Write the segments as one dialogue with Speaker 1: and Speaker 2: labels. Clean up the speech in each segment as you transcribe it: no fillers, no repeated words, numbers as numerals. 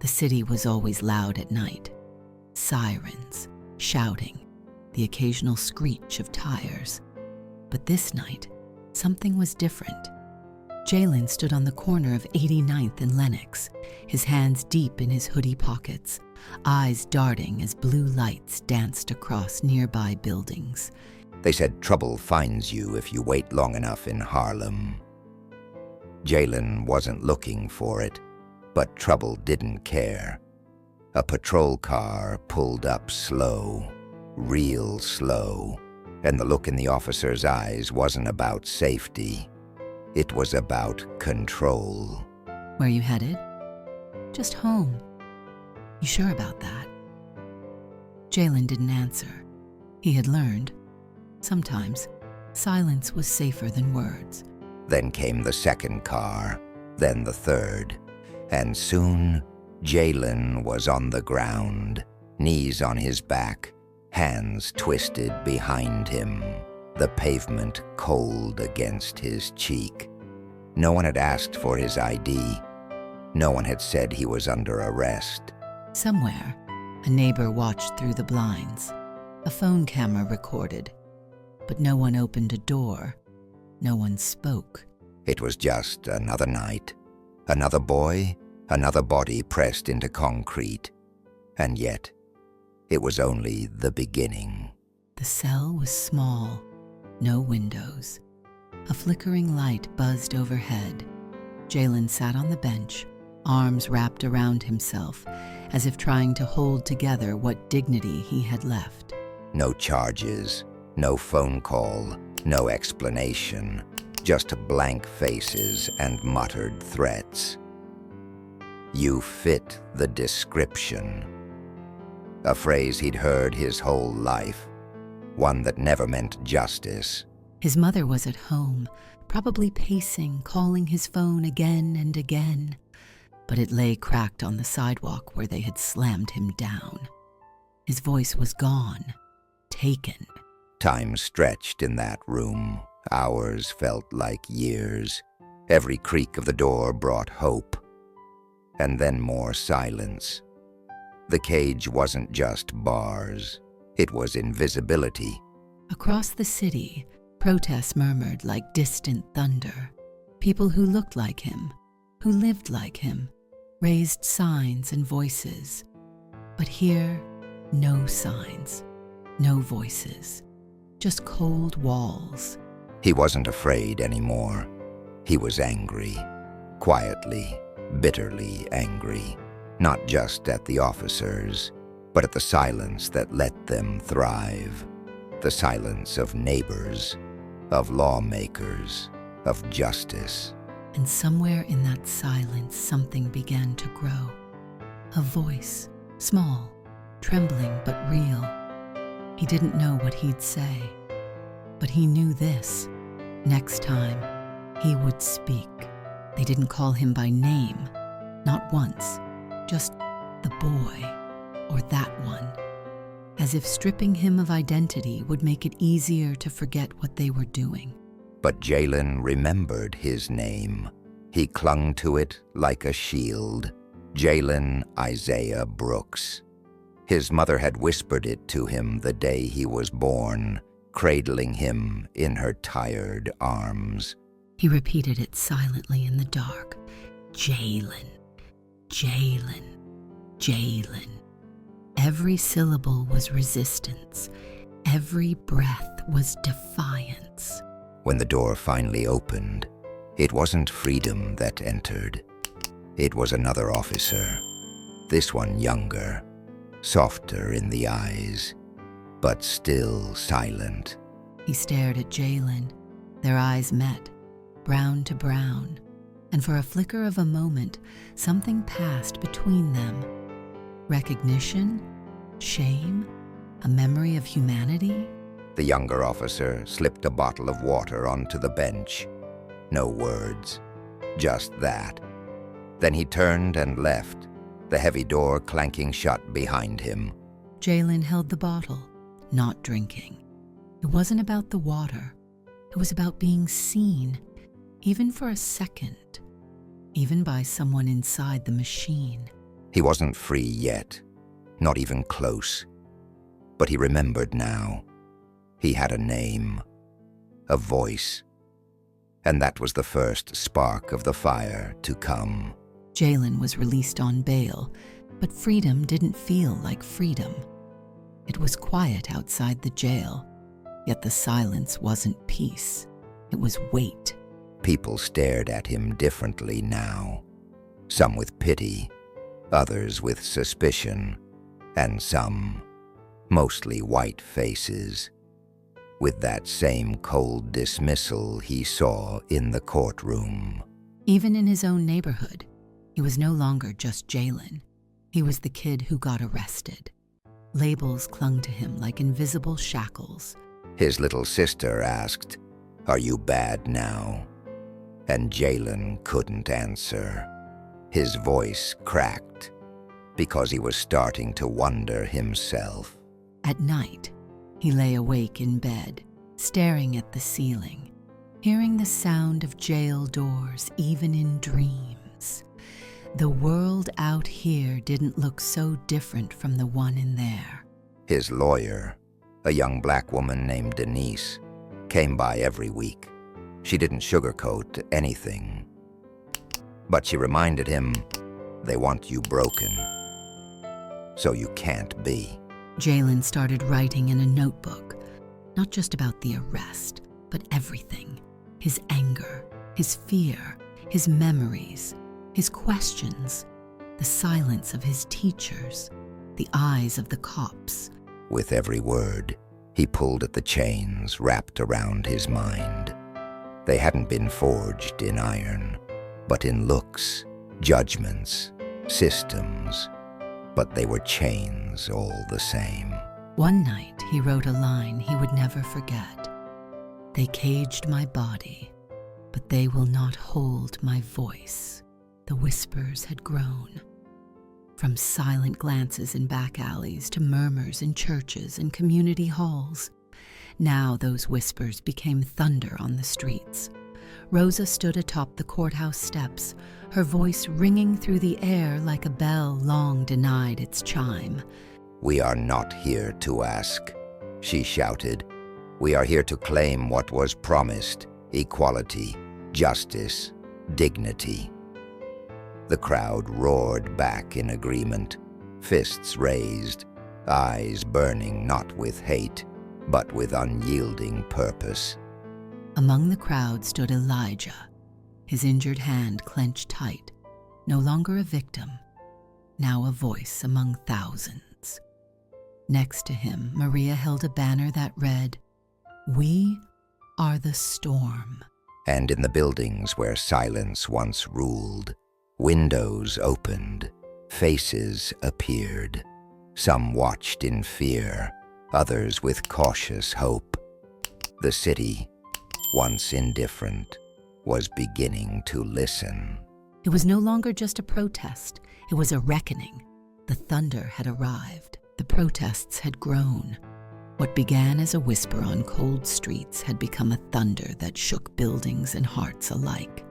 Speaker 1: The city was always loud at night. Sirens, shouting, the occasional screech of tires. But this night, something was different. Jalen stood on the corner of 89th and Lenox, his hands deep in his hoodie pockets, eyes darting as blue lights danced across nearby buildings.
Speaker 2: They said trouble finds you if you wait long enough in Harlem. Jalen wasn't looking for it, but trouble didn't care. A patrol car pulled up slow, real slow, and the look in the officer's eyes wasn't about safety. It was about control.
Speaker 1: Where you headed? Just home. You sure about that? Jalen didn't answer. He had learned, sometimes, silence was safer than words.
Speaker 2: Then came the second car, then the third, and soon Jalen was on the ground, knees on his back, hands twisted behind him, the pavement cold against his cheek. No one had asked for his ID. No one had said he was under arrest.
Speaker 1: Somewhere, a neighbor watched through the blinds. A phone camera recorded. But no one opened a door. No one spoke.
Speaker 2: It was just another night. Another boy, another body pressed into concrete. And yet, it was only the beginning.
Speaker 1: The cell was small. No windows. A flickering light buzzed overhead. Jalen sat on the bench, arms wrapped around himself, as if trying to hold together what dignity he had left.
Speaker 2: No charges, no phone call, no explanation, just blank faces and muttered threats. You fit the description. A phrase he'd heard his whole life. One that never meant justice.
Speaker 1: His mother was at home, probably pacing, calling his phone again and again. But it lay cracked on the sidewalk where they had slammed him down. His voice was gone, taken.
Speaker 2: Time stretched in that room. Hours felt like years. Every creak of the door brought hope. And then more silence. The cage wasn't just bars. It was invisibility.
Speaker 1: Across the city, protests murmured like distant thunder. People who looked like him, who lived like him, raised signs and voices. But here, no signs, no voices, just cold walls.
Speaker 2: He wasn't afraid anymore. He was angry, quietly, bitterly angry, not just at the officers, but at the silence that let them thrive. The silence of neighbors, of lawmakers, of justice.
Speaker 1: And somewhere in that silence, something began to grow. A voice, small, trembling but real. He didn't know what he'd say, but he knew this. Next time, he would speak. They didn't call him by name, not once, just the boy. Or that one, as if stripping him of identity would make it easier to forget what they were doing.
Speaker 2: But Jalen remembered his name. He clung to it like a shield. Jalen Isaiah Brooks. His mother had whispered it to him the day he was born, cradling him in her tired arms.
Speaker 1: He repeated it silently in the dark. Jalen, Jalen, Jalen. Every syllable was resistance. Every breath was defiance.
Speaker 2: When the door finally opened, it wasn't freedom that entered. It was another officer, this one younger, softer in the eyes, but still silent.
Speaker 1: He stared at Jalen. Their eyes met, brown to brown, and for a flicker of a moment, something passed between them. Recognition? Shame? A memory of humanity?
Speaker 2: The younger officer slipped a bottle of water onto the bench. No words, just that. Then he turned and left, the heavy door clanking shut behind him.
Speaker 1: Jalen held the bottle, not drinking. It wasn't about the water. It was about being seen, even for a second, even by someone inside the machine.
Speaker 2: He wasn't free yet, not even close. But he remembered now. He had a name, a voice, and that was the first spark of the fire to come.
Speaker 1: Jalen was released on bail, but freedom didn't feel like freedom. It was quiet outside the jail, yet the silence wasn't peace. It was weight.
Speaker 2: People stared at him differently now, some with pity, others with suspicion, and some, mostly white faces, with that same cold dismissal he saw in the courtroom.
Speaker 1: Even in his own neighborhood, he was no longer just Jalen. He was the kid who got arrested. Labels clung to him like invisible shackles.
Speaker 2: His little sister asked, "Are you bad now?" And Jalen couldn't answer. His voice cracked because he was starting to wonder himself.
Speaker 1: At night, he lay awake in bed, staring at the ceiling, hearing the sound of jail doors even in dreams. The world out here didn't look so different from the one in there.
Speaker 2: His lawyer, a young black woman named Denise, came by every week. She didn't sugarcoat anything, but she reminded him, "They want you broken, so you can't be."
Speaker 1: Jalen started writing in a notebook, not just about the arrest, but everything. His anger, his fear, his memories, his questions, the silence of his teachers, the eyes of the cops.
Speaker 2: With every word, he pulled at the chains wrapped around his mind. They hadn't been forged in iron, but in looks, judgments, systems. But they were chains all the same.
Speaker 1: One night, he wrote a line he would never forget. "They caged my body, but they will not hold my voice." The whispers had grown. From silent glances in back alleys to murmurs in churches and community halls. Now those whispers became thunder on the streets. Rosa stood atop the courthouse steps, her voice ringing through the air like a bell long denied its chime.
Speaker 2: "We are not here to ask," she shouted. "We are here to claim what was promised: equality, justice, dignity." The crowd roared back in agreement, fists raised, eyes burning not with hate, but with unyielding purpose.
Speaker 1: Among the crowd stood Elijah, his injured hand clenched tight, no longer a victim, now a voice among thousands. Next to him, Maria held a banner that read, "We are the storm."
Speaker 2: And in the buildings where silence once ruled, windows opened, faces appeared. Some watched in fear, others with cautious hope. The city, once indifferent, was beginning to listen.
Speaker 1: It was no longer just a protest, it was a reckoning. The thunder had arrived, the protests had grown. What began as a whisper on cold streets had become a thunder that shook buildings and hearts alike.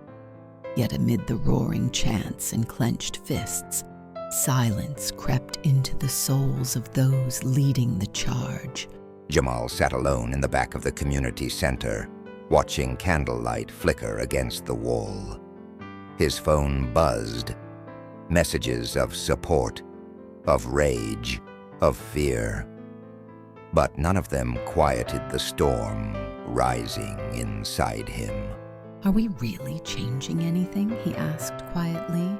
Speaker 1: Yet amid the roaring chants and clenched fists, silence crept into the souls of those leading the charge.
Speaker 2: Jamal sat alone in the back of the community center, watching candlelight flicker against the wall. His phone buzzed, messages of support, of rage, of fear. But none of them quieted the storm rising inside him.
Speaker 1: "Are we really changing anything?" he asked quietly.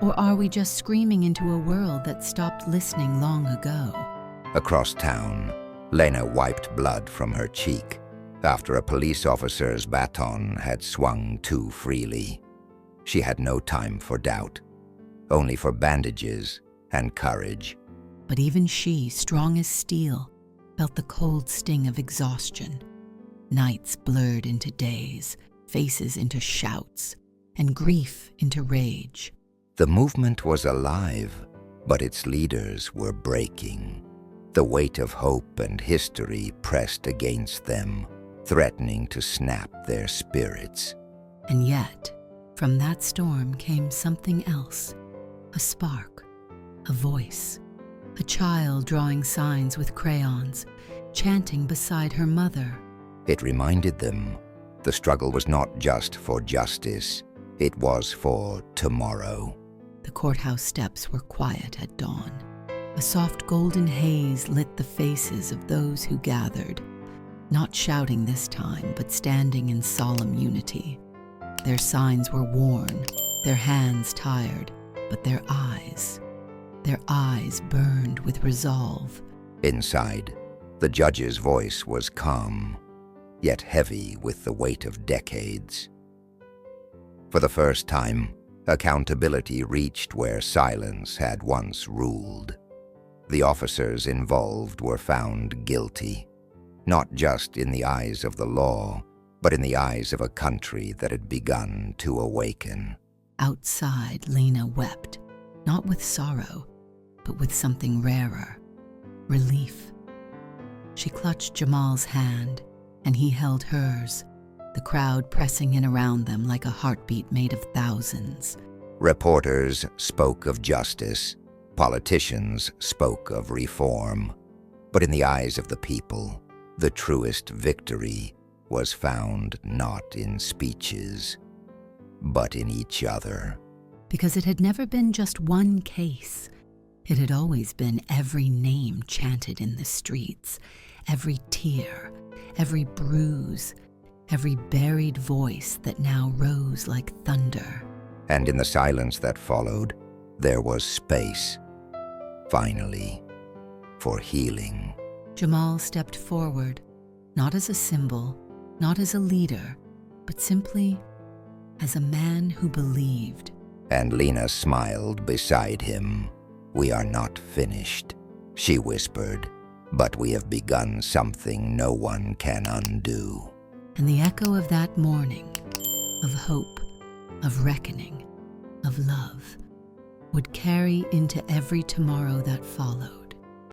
Speaker 1: "Or are we just screaming into a world that stopped listening long ago?"
Speaker 2: Across town, Lena wiped blood from her cheek after a police officer's baton had swung too freely. She had no time for doubt, only for bandages and courage.
Speaker 1: But even she, strong as steel, felt the cold sting of exhaustion. Nights blurred into days, faces into shouts, and grief into rage.
Speaker 2: The movement was alive, but its leaders were breaking. The weight of hope and history pressed against them, threatening to snap their spirits.
Speaker 1: And yet, from that storm came something else, a spark, A voice, a child drawing signs with crayons, chanting beside her mother.
Speaker 2: It reminded them the struggle was not just for justice, it was for tomorrow.
Speaker 1: The courthouse steps were quiet at dawn. A soft golden haze lit the faces of those who gathered, not shouting this time, but standing in solemn unity. Their signs were worn, their hands tired, but their eyes burned with resolve.
Speaker 2: Inside, the judge's voice was calm, yet heavy with the weight of decades. For the first time, accountability reached where silence had once ruled. The officers involved were found guilty, not just in the eyes of the law, but in the eyes of a country that had begun to awaken.
Speaker 1: Outside, Lena wept, not with sorrow, but with something rarer, relief. She clutched Jamal's hand, and he held hers, the crowd pressing in around them like a heartbeat made of thousands.
Speaker 2: Reporters spoke of justice, politicians spoke of reform, but in the eyes of the people, the truest victory was found not in speeches, but in each other.
Speaker 1: Because it had never been just one case. It had always been every name chanted in the streets, every tear, every bruise, every buried voice that now rose like thunder.
Speaker 2: And in the silence that followed, there was space, finally, for healing.
Speaker 1: Jamal stepped forward, not as a symbol, not as a leader, but simply as a man who believed.
Speaker 2: And Lena smiled beside him. "We are not finished," she whispered, "but we have begun something no one can undo."
Speaker 1: And the echo of that morning, of hope, of reckoning, of love, would carry into every tomorrow that followed.